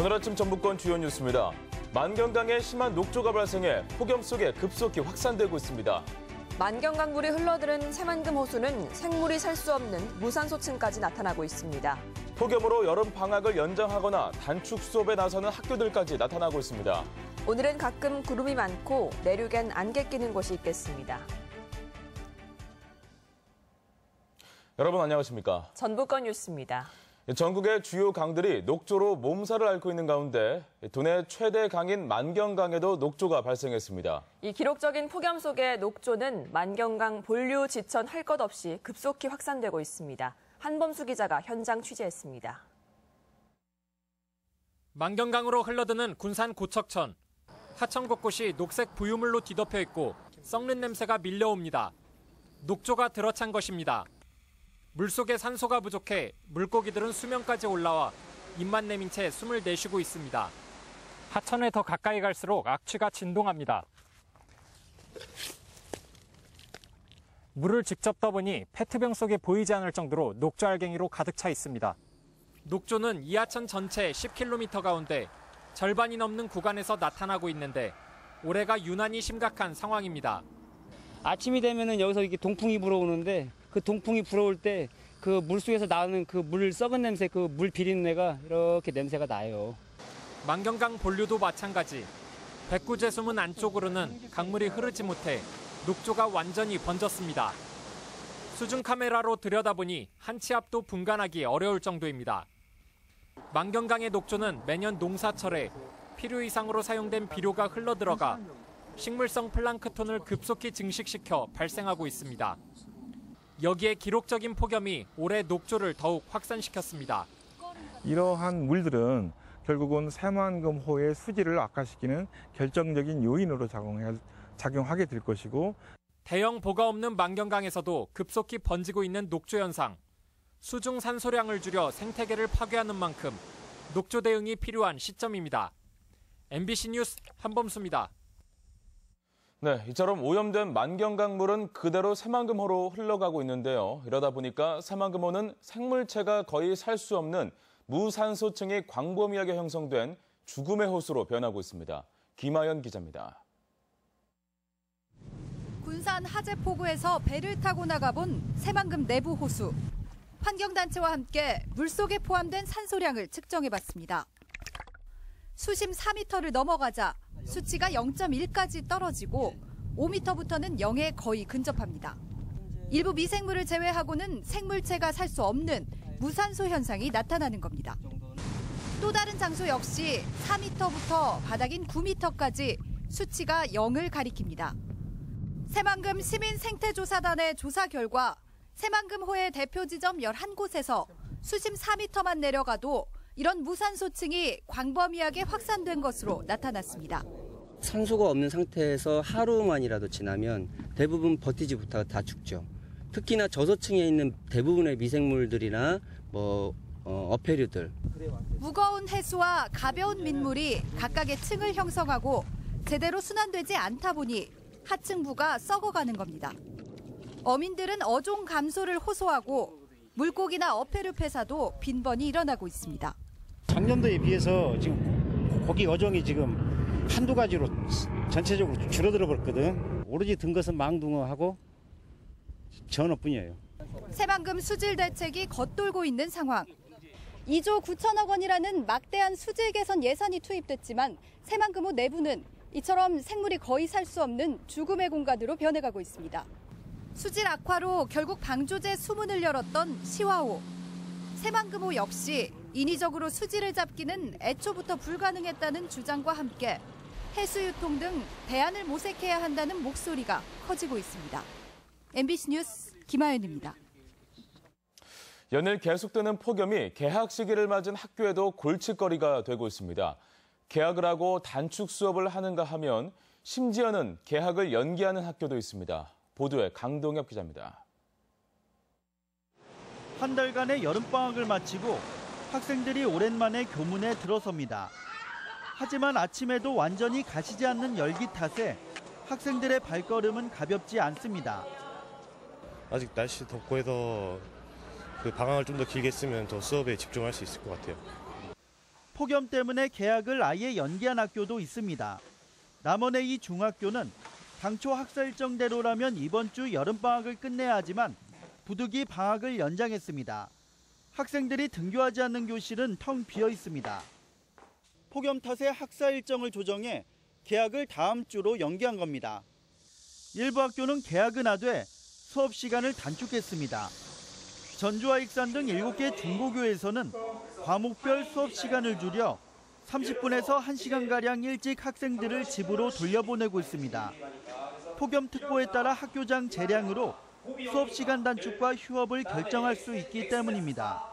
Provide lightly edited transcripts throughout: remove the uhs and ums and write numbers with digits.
오늘 아침 전북권 주요 뉴스입니다. 만경강에 심한 녹조가 발생해 폭염 속에 급속히 확산되고 있습니다. 만경강물이 흘러들은 새만금 호수는 생물이 살 수 없는 무산소층까지 나타나고 있습니다. 폭염으로 여름 방학을 연장하거나 단축 수업에 나서는 학교들까지 나타나고 있습니다. 오늘은 가끔 구름이 많고 내륙엔 안개 끼는 곳이 있겠습니다. 여러분 안녕하십니까? 전북권 뉴스입니다. 전국의 주요 강들이 녹조로 몸살을 앓고 있는 가운데 도내 최대 강인 만경강에도 녹조가 발생했습니다. 이 기록적인 폭염 속에 녹조는 만경강 본류 지천 할 것 없이 급속히 확산되고 있습니다. 한범수 기자가 현장 취재했습니다. 만경강으로 흘러드는 군산 고척천. 하천 곳곳이 녹색 부유물로 뒤덮여 있고 썩는 냄새가 밀려옵니다. 녹조가 들어찬 것입니다. 물속에 산소가 부족해 물고기들은 수면까지 올라와 입만 내민 채 숨을 내쉬고 있습니다. 하천에 더 가까이 갈수록 악취가 진동합니다. 물을 직접 떠보니 페트병 속에 보이지 않을 정도로 녹조 알갱이로 가득 차 있습니다. 녹조는 이 하천 전체 10km 가운데 절반이 넘는 구간에서 나타나고 있는데 올해가 유난히 심각한 상황입니다. 아침이 되면은 여기서 이렇게 동풍이 불어오는데 그 동풍이 불어올 때 그 물속에서 나오는 그 물 썩은 냄새, 그 물 비린내가 이렇게 냄새가 나요. 만경강 본류도 마찬가지. 백구제 수문 안쪽으로는 강물이 흐르지 못해 녹조가 완전히 번졌습니다. 수중 카메라로 들여다보니 한 치 앞도 분간하기 어려울 정도입니다. 만경강의 녹조는 매년 농사철에 필요 이상으로 사용된 비료가 흘러들어가 식물성 플랑크톤을 급속히 증식시켜 발생하고 있습니다. 여기에 기록적인 폭염이 올해 녹조를 더욱 확산시켰습니다. 이러한 물들은 결국은 새만금호의 수질을 악화시키는 결정적인 요인으로 작용하게 될 것이고 대형 보가 없는 만경강에서도 급속히 번지고 있는 녹조 현상. 수중 산소량을 줄여 생태계를 파괴하는 만큼 녹조 대응이 필요한 시점입니다. MBC 뉴스 한범수입니다. 네, 이처럼 오염된 만경강물은 그대로 새만금호로 흘러가고 있는데요. 이러다 보니까 새만금호는 생물체가 거의 살 수 없는 무산소층이 광범위하게 형성된 죽음의 호수로 변하고 있습니다. 김아연 기자입니다. 군산 하재포구에서 배를 타고 나가본 새만금 내부 호수. 환경단체와 함께 물속에 포함된 산소량을 측정해봤습니다. 수심 4m를 넘어가자 수치가 0.1까지 떨어지고 5m부터는 0에 거의 근접합니다. 일부 미생물을 제외하고는 생물체가 살 수 없는 무산소 현상이 나타나는 겁니다. 또 다른 장소 역시 4m부터 바닥인 9m까지 수치가 0을 가리킵니다. 새만금 시민생태조사단의 조사 결과 새만금호의 대표 지점 11곳에서 수심 4m만 내려가도 이런 무산소층이 광범위하게 확산된 것으로 나타났습니다. 산소가 없는 상태에서 하루만이라도 지나면 대부분 버티지 못하고 다 죽죠. 특히나 저소층에 있는 대부분의 미생물들이나 어패류들. 무거운 해수와 가벼운 민물이 각각의 층을 형성하고 제대로 순환되지 않다 보니 하층부가 썩어가는 겁니다. 어민들은 어종 감소를 호소하고 물고기나 어패류 폐사도 빈번히 일어나고 있습니다. 작년도에 비해서 지금 고기 어종이 지금 한두 가지로 전체적으로 줄어들어 버렸거든. 오로지 든 것은 망둥어하고 전어뿐이에요. 새만금 수질 대책이 겉돌고 있는 상황. 2조 9천억 원이라는 막대한 수질 개선 예산이 투입됐지만 새만금호 내부는 이처럼 생물이 거의 살 수 없는 죽음의 공간으로 변해가고 있습니다. 수질 악화로 결국 방조제 수문을 열었던 시화호. 새만금호 역시 인위적으로 수질을 잡기는 애초부터 불가능했다는 주장과 함께 해수유통 등 대안을 모색해야 한다는 목소리가 커지고 있습니다. MBC 뉴스 김아연입니다. 연일 계속되는 폭염이 개학 시기를 맞은 학교에도 골칫거리가 되고 있습니다. 개학을 하고 단축 수업을 하는가 하면 심지어는 개학을 연기하는 학교도 있습니다. 보도에 강동엽 기자입니다. 한 달간의 여름방학을 마치고 학생들이 오랜만에 교문에 들어섭니다. 하지만 아침에도 완전히 가시지 않는 열기 탓에 학생들의 발걸음은 가볍지 않습니다. 아직 날씨 덥고 해서 방학을 좀 더 길게 쓰면 더 수업에 집중할 수 있을 것 같아요. 폭염 때문에 개학을 아예 연기한 학교도 있습니다. 남원의 이 중학교는 당초 학사 일정대로라면 이번 주 여름방학을 끝내야 하지만 부득이 방학을 연장했습니다. 학생들이 등교하지 않는 교실은 텅 비어 있습니다. 폭염 탓에 학사 일정을 조정해 개학을 다음 주로 연기한 겁니다. 일부 학교는 개학은 하되 수업 시간을 단축했습니다. 전주와 익산 등 7개 중고교에서는 과목별 수업 시간을 줄여 30분에서 1시간가량 일찍 학생들을 집으로 돌려보내고 있습니다. 폭염특보에 따라 학교장 재량으로 수업 시간 단축과 휴업을 결정할 수 있기 때문입니다.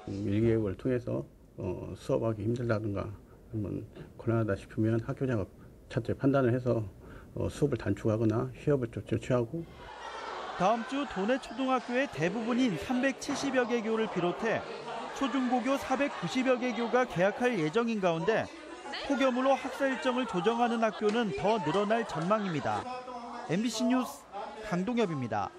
일개국을 통해서 수업하기 힘들다든가 곤란하다 싶으면 학교장이 차후에 판단을 해서 수업을 단축하거나 휴업을 조치를 취하고 다음 주 도내 초등학교의 대부분인 370여 개 교를 비롯해 초중고교 490여 개 교가 개학할 예정인 가운데 폭염으로 학사 일정을 조정하는 학교는 더 늘어날 전망입니다. MBC 뉴스 강동엽입니다.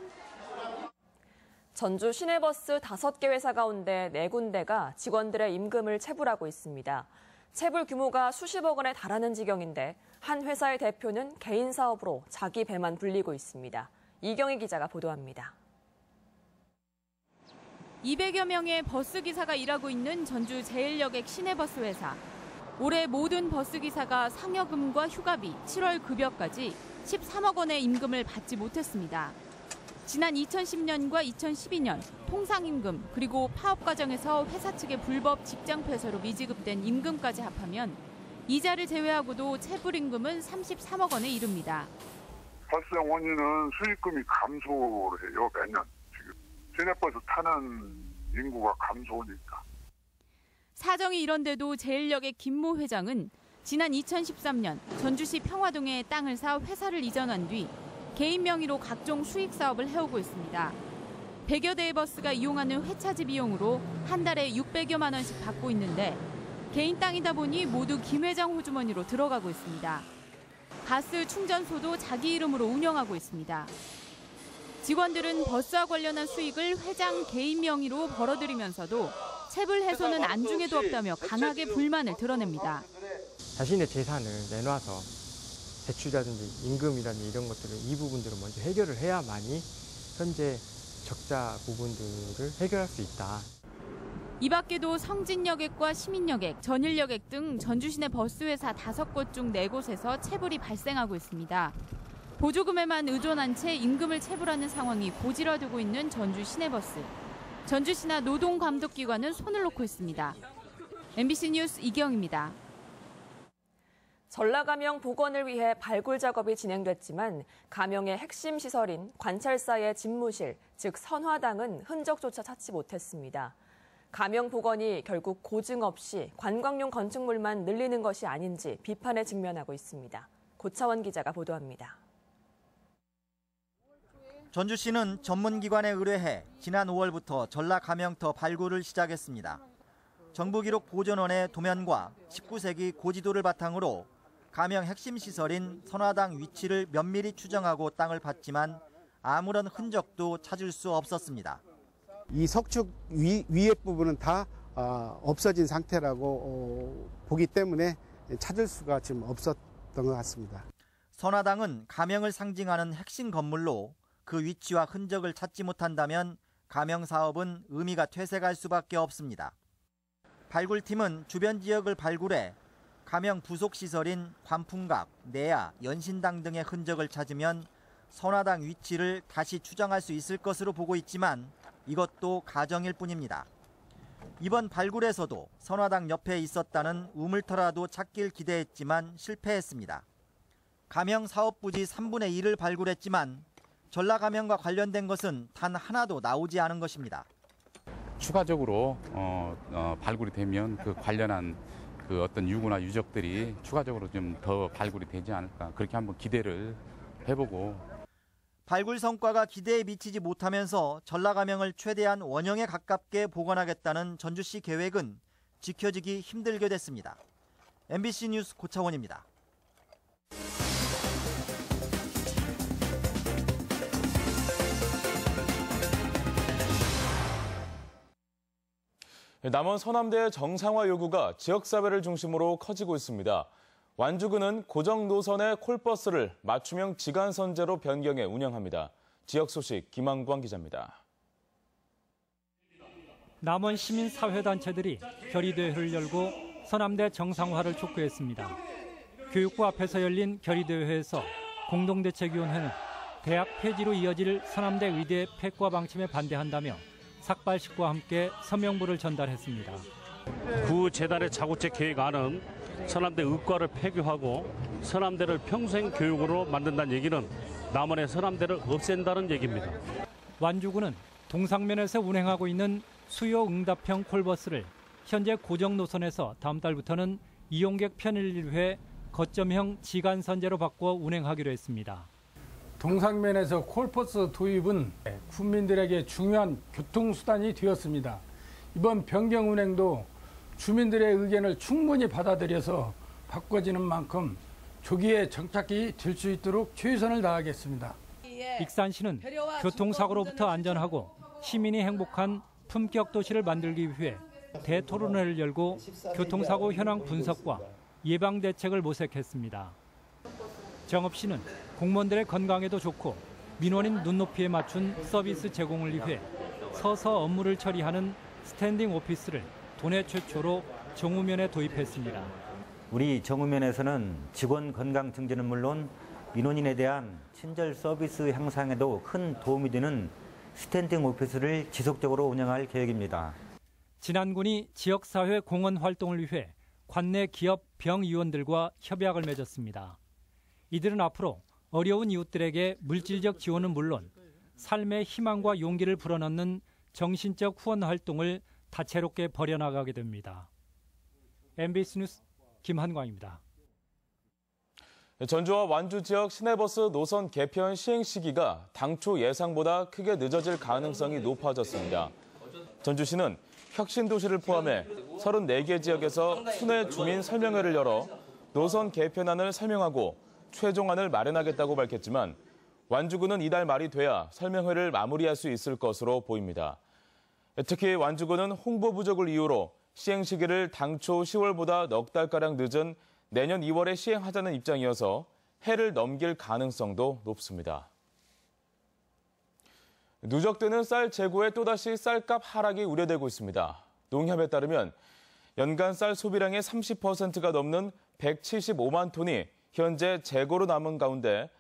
전주 시내버스 5개 회사 가운데 4군데가 직원들의 임금을 체불하고 있습니다. 체불 규모가 수십억 원에 달하는 지경인데 한 회사의 대표는 개인 사업으로 자기 배만 불리고 있습니다. 이경희 기자가 보도합니다. 200여 명의 버스기사가 일하고 있는 전주 제1여객 시내버스 회사. 올해 모든 버스기사가 상여금과 휴가비, 7월 급여까지 13억 원의 임금을 받지 못했습니다. 지난 2010년과 2012년 통상임금 그리고 파업 과정에서 회사 측의 불법 직장 폐쇄로 미지급된 임금까지 합하면 이자를 제외하고도 체불임금은 33억 원에 이릅니다. 발생 원인은 수익금이 감소를 해요, 매년. 지금 시내버스 타는 인구가 감소니까. 사정이 이런데도 제1역의 김모 회장은 지난 2013년 전주시 평화동에 땅을 사 회사를 이전한 뒤 개인 명의로 각종 수익 사업을 해오고 있습니다. 100여 대의 버스가 이용하는 회차지 비용으로 한 달에 600여만 원씩 받고 있는데 개인 땅이다 보니 모두 김 회장 호주머니로 들어가고 있습니다. 가스 충전소도 자기 이름으로 운영하고 있습니다. 직원들은 버스와 관련한 수익을 회장 개인 명의로 벌어들이면서도 체불 해소는 안중에도 없다며 강하게 불만을 드러냅니다. 자신의 재산을 내놔서 대출이라든지 임금이라든지 이런 것들을 이 부분들을 먼저 해결을 해야만이 현재 적자 부분들을 해결할 수 있다. 이 밖에도 성진여객과 시민여객, 전일여객 등 전주시내 버스회사 5곳 중 4곳에서 체불이 발생하고 있습니다. 보조금에만 의존한 채 임금을 체불하는 상황이 고질화되고 있는 전주 시내버스. 전주시나 노동감독기관은 손을 놓고 있습니다. MBC 뉴스 이경입니다. 전라가명 복원을 위해 발굴 작업이 진행됐지만 가명의 핵심 시설인 관찰사의 집무실, 즉 선화당은 흔적조차 찾지 못했습니다. 가명 복원이 결국 고증 없이 관광용 건축물만 늘리는 것이 아닌지 비판에 직면하고 있습니다. 고차원 기자가 보도합니다. 전주시는 전문기관에 의뢰해 지난 5월부터 전라가명터 발굴을 시작했습니다. 정부기록보존원의 도면과 19세기 고지도를 바탕으로 가명 핵심 시설인 선화당 위치를 면밀히 추정하고 땅을 팠지만 아무런 흔적도 찾을 수 없었습니다. 이 석축 위에 부분은 다 없어진 상태라고 보기 때문에 찾을 수가 지금 없었던 것 같습니다. 선화당은 가명을 상징하는 핵심 건물로 그 위치와 흔적을 찾지 못한다면 가명 사업은 의미가 퇴색할 수밖에 없습니다. 발굴팀은 주변 지역을 발굴해 가명 부속 시설인 관풍각, 내야, 연신당 등의 흔적을 찾으면 선화당 위치를 다시 추정할 수 있을 것으로 보고 있지만 이것도 가정일 뿐입니다. 이번 발굴에서도 선화당 옆에 있었다는 우물터라도 찾길 기대했지만 실패했습니다. 가명 사업 부지 3분의 1을 발굴했지만 전라가명과 관련된 것은 단 하나도 나오지 않은 것입니다. 추가적으로 발굴이 되면 그 관련한 그 어떤 유구나 유적들이 추가적으로 좀 더 발굴이 되지 않을까, 그렇게 한번 기대를 해보고. 발굴 성과가 기대에 미치지 못하면서 전라가명을 최대한 원형에 가깝게 복원하겠다는 전주시 계획은 지켜지기 힘들게 됐습니다. MBC 뉴스 고차원입니다. 남원 서남대의 정상화 요구가 지역사회를 중심으로 커지고 있습니다. 완주군은 고정 노선의 콜버스를 맞춤형 지간선제로 변경해 운영합니다. 지역 소식 김한광 기자입니다. 남원 시민사회단체들이 결의대회를 열고 서남대 정상화를 촉구했습니다. 교육부 앞에서 열린 결의대회에서 공동대책위원회는 대학 폐지로 이어질 서남대 의대 폐과 방침에 반대한다며 삭발식과 함께 서명부를 전달했습니다. 구 재단의 자구책 계획안은 서남대 의과를 폐교하고 서남대를 평생 교육으로 만든다는 얘기는 남원의 서남대를 없앤다는 얘기입니다. 완주군은 동상면에서 운행하고 있는 수요 응답형 콜버스를 현재 고정 노선에서 다음 달부터는 이용객 편의를 위해 거점형 지간선제로 바꿔 운행하기로 했습니다. 동상면에서 콜버스 도입은 국민들에게 중요한 교통수단이 되었습니다. 이번 변경 운행도 주민들의 의견을 충분히 받아들여서 바꿔지는 만큼 조기에 정착이 될 수 있도록 최선을 다하겠습니다. 익산시는 교통사고로부터 안전하고 시민이 행복한 품격 도시를 만들기 위해 대토론회를 열고 교통사고 현황 분석과 예방 대책을 모색했습니다. 정읍시는 공무원들의 건강에도 좋고 민원인 눈높이에 맞춘 서비스 제공을 위해 서서 업무를 처리하는 스탠딩 오피스를 도내 최초로 정우면에 도입했습니다. 우리 정우면에서는 직원 건강 증진은 물론 민원인에 대한 친절 서비스 향상에도 큰 도움이 되는 스탠딩 오피스를 지속적으로 운영할 계획입니다. 진안군이 지역사회 공헌 활동을 위해 관내 기업 병의원들과 협약을 맺었습니다. 이들은 앞으로 어려운 이웃들에게 물질적 지원은 물론 삶의 희망과 용기를 불어넣는 정신적 후원 활동을 다채롭게 벌여나가게 됩니다. MBC 뉴스 김한광입니다. 전주와 완주 지역 시내버스 노선 개편 시행 시기가 당초 예상보다 크게 늦어질 가능성이 높아졌습니다. 전주시는 혁신도시를 포함해 34개 지역에서 순회 주민 설명회를 열어 노선 개편안을 설명하고 최종안을 마련하겠다고 밝혔지만 완주군은 이달 말이 돼야 설명회를 마무리할 수 있을 것으로 보입니다. 특히 완주군은 홍보 부족을 이유로 시행 시기를 당초 10월보다 넉 달가량 늦은 내년 2월에 시행하자는 입장이어서 해를 넘길 가능성도 높습니다. 누적되는 쌀 재고에 또다시 쌀값 하락이 우려되고 있습니다. 농협에 따르면 연간 쌀 소비량의 30%가 넘는 175만 톤이 현재 재고로 남은 가운데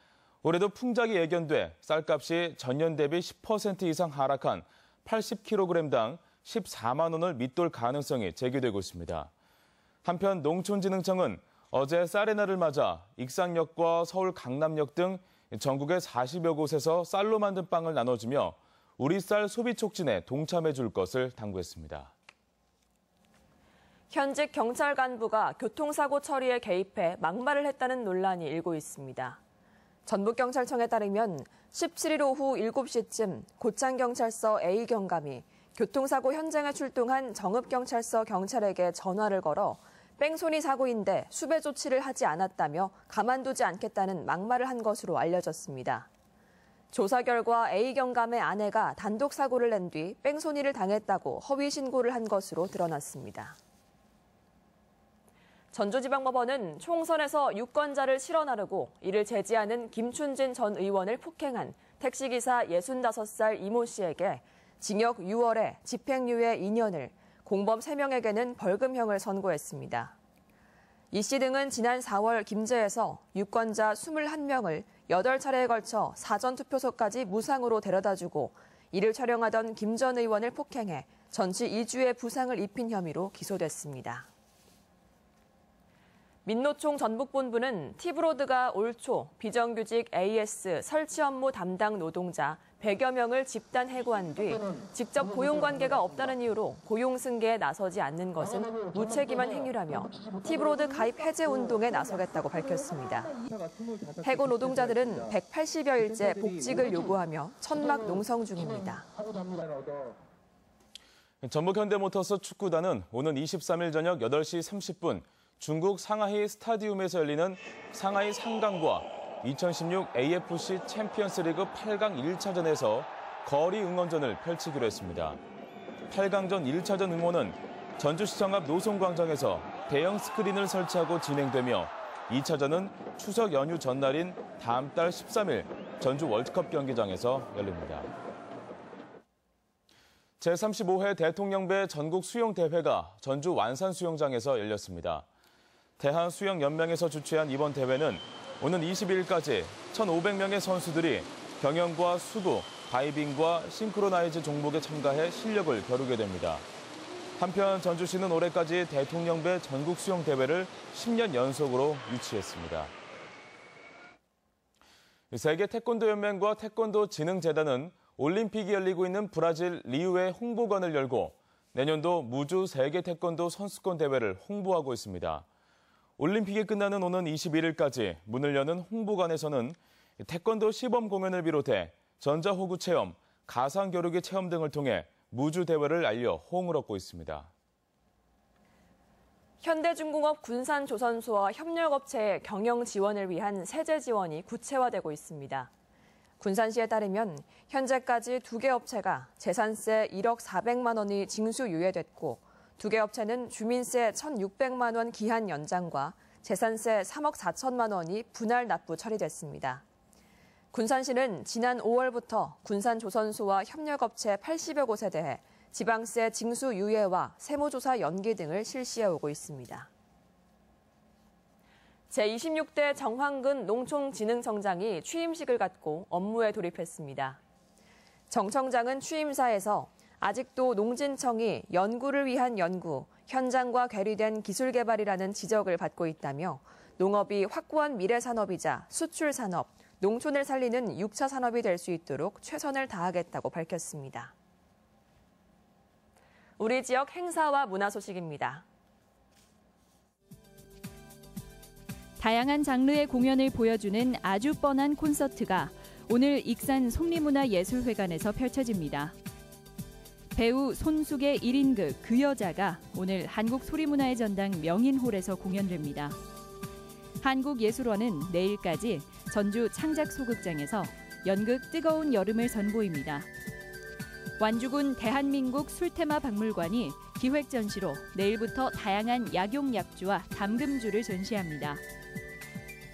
올해도 풍작이 예견돼 쌀값이 전년 대비 10% 이상 하락한 80kg당 14만 원을 밑돌 가능성이 제기되고 있습니다. 한편 농촌진흥청은 어제 쌀의 날을 맞아 익산역과 서울 강남역 등 전국의 40여 곳에서 쌀로 만든 빵을 나눠주며 우리 쌀 소비 촉진에 동참해 줄 것을 당부했습니다. 현직 경찰 간부가 교통사고 처리에 개입해 막말을 했다는 논란이 일고 있습니다. 전북경찰청에 따르면 17일 오후 7시쯤 고창경찰서 A경감이 교통사고 현장에 출동한 정읍경찰서 경찰에게 전화를 걸어 뺑소니 사고인데 수배 조치를 하지 않았다며 가만두지 않겠다는 막말을 한 것으로 알려졌습니다. 조사 결과 A경감의 아내가 단독 사고를 낸 뒤 뺑소니를 당했다고 허위 신고를 한 것으로 드러났습니다. 전주지방법원은 총선에서 유권자를 실어 나르고 이를 제지하는 김춘진 전 의원을 폭행한 택시기사 65살 이모 씨에게 징역 6월에 집행유예 2년을, 공범 3명에게는 벌금형을 선고했습니다. 이 씨 등은 지난 4월 김제에서 유권자 21명을 8차례에 걸쳐 사전투표소까지 무상으로 데려다주고 이를 촬영하던 김 전 의원을 폭행해 전치 2주의 부상을 입힌 혐의로 기소됐습니다. 민노총 전북본부는 티브로드가 올 초 비정규직 AS 설치 업무 담당 노동자 100여 명을 집단 해고한 뒤 직접 고용관계가 없다는 이유로 고용 승계에 나서지 않는 것은 무책임한 행위라며 티브로드 가입 해제 운동에 나서겠다고 밝혔습니다. 해고 노동자들은 180여일째 복직을 요구하며 천막 농성 중입니다. 전북 현대모터스 축구단은 오는 23일 저녁 8시 30분 중국 상하이 스타디움에서 열리는 상하이 상강과 2016 AFC 챔피언스 리그 8강 1차전에서 거리 응원전을 펼치기로 했습니다. 8강전 1차전 응원은 전주시청 앞 노송광장에서 대형 스크린을 설치하고 진행되며 2차전은 추석 연휴 전날인 다음 달 13일 전주 월드컵 경기장에서 열립니다. 제35회 대통령배 전국 수영대회가 전주 완산수영장에서 열렸습니다. 대한수영연맹에서 주최한 이번 대회는 오는 22일까지 1,500명의 선수들이 경영과 수구, 다이빙과 싱크로나이즈 종목에 참가해 실력을 겨루게 됩니다. 한편 전주시는 올해까지 대통령배 전국 수영대회를 10년 연속으로 유치했습니다. 세계 태권도 연맹과 태권도 진흥재단은 올림픽이 열리고 있는 브라질 리우에 홍보관을 열고 내년도 무주 세계 태권도 선수권 대회를 홍보하고 있습니다. 올림픽이 끝나는 오는 21일까지 문을 여는 홍보관에서는 태권도 시범 공연을 비롯해 전자호구 체험, 가상겨루기 체험 등을 통해 무주 대회를 알려 호응을 얻고 있습니다. 현대중공업 군산조선소와 협력업체의 경영 지원을 위한 세제 지원이 구체화되고 있습니다. 군산시에 따르면 현재까지 2개 업체가 재산세 1억 400만 원이 징수 유예됐고 2개 업체는 주민세 1,600만 원 기한 연장과 재산세 3억 4천만 원이 분할 납부 처리됐습니다. 군산시는 지난 5월부터 군산조선소와 협력업체 80여 곳에 대해 지방세 징수 유예와 세무조사 연기 등을 실시해오고 있습니다. 제26대 정황근 농촌진흥청장이 취임식을 갖고 업무에 돌입했습니다. 정 청장은 취임사에서 아직도 농진청이 연구를 위한 연구, 현장과 괴리된 기술 개발이라는 지적을 받고 있다며 농업이 확고한 미래 산업이자 수출 산업, 농촌을 살리는 6차 산업이 될 수 있도록 최선을 다하겠다고 밝혔습니다. 우리 지역 행사와 문화 소식입니다. 다양한 장르의 공연을 보여주는 아주 뻔한 콘서트가 오늘 익산 속리문화예술회관에서 펼쳐집니다. 배우 손숙의 1인극 그 여자가 오늘 한국소리문화의 전당 명인홀에서 공연됩니다. 한국예술원은 내일까지 전주 창작소극장에서 연극 뜨거운 여름을 선보입니다. 완주군 대한민국 술테마 박물관이 기획 전시로 내일부터 다양한 약용약주와 담금주를 전시합니다.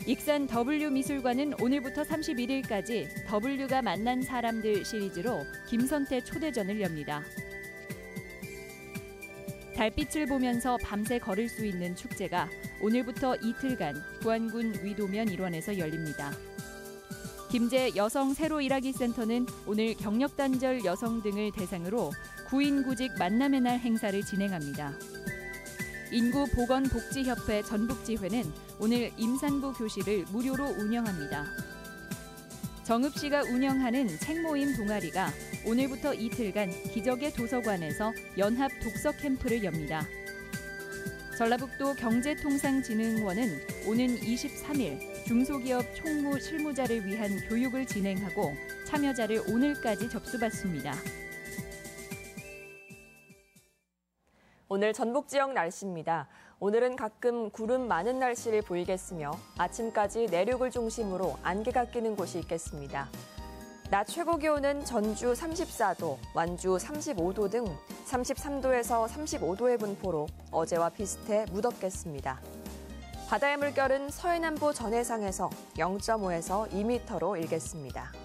익산 W미술관은 오늘부터 31일까지 W가 만난 사람들 시리즈로 김선태 초대전을 엽니다. 달빛을 보면서 밤새 걸을 수 있는 축제가 오늘부터 이틀간 부안군 위도면 일원에서 열립니다. 김제 여성 새로 일하기 센터는 오늘 경력단절 여성 등을 대상으로 구인구직 만남의 날 행사를 진행합니다. 인구보건복지협회 전북지회는 오늘 임산부 교실을 무료로 운영합니다. 정읍시가 운영하는 책모임 동아리가 오늘부터 이틀간 기적의 도서관에서 연합 독서 캠프를 엽니다. 전라북도 경제통상진흥원은 오는 23일 중소기업 총무 실무자를 위한 교육을 진행하고 참여자를 오늘까지 접수받습니다. 오늘 전북 지역 날씨입니다. 오늘은 가끔 구름 많은 날씨를 보이겠으며 아침까지 내륙을 중심으로 안개가 끼는 곳이 있겠습니다. 낮 최고 기온은 전주 34도, 완주 35도 등 33도에서 35도의 분포로 어제와 비슷해 무덥겠습니다. 바다의 물결은 서해남부 전해상에서 0.5에서 2m로 일겠습니다.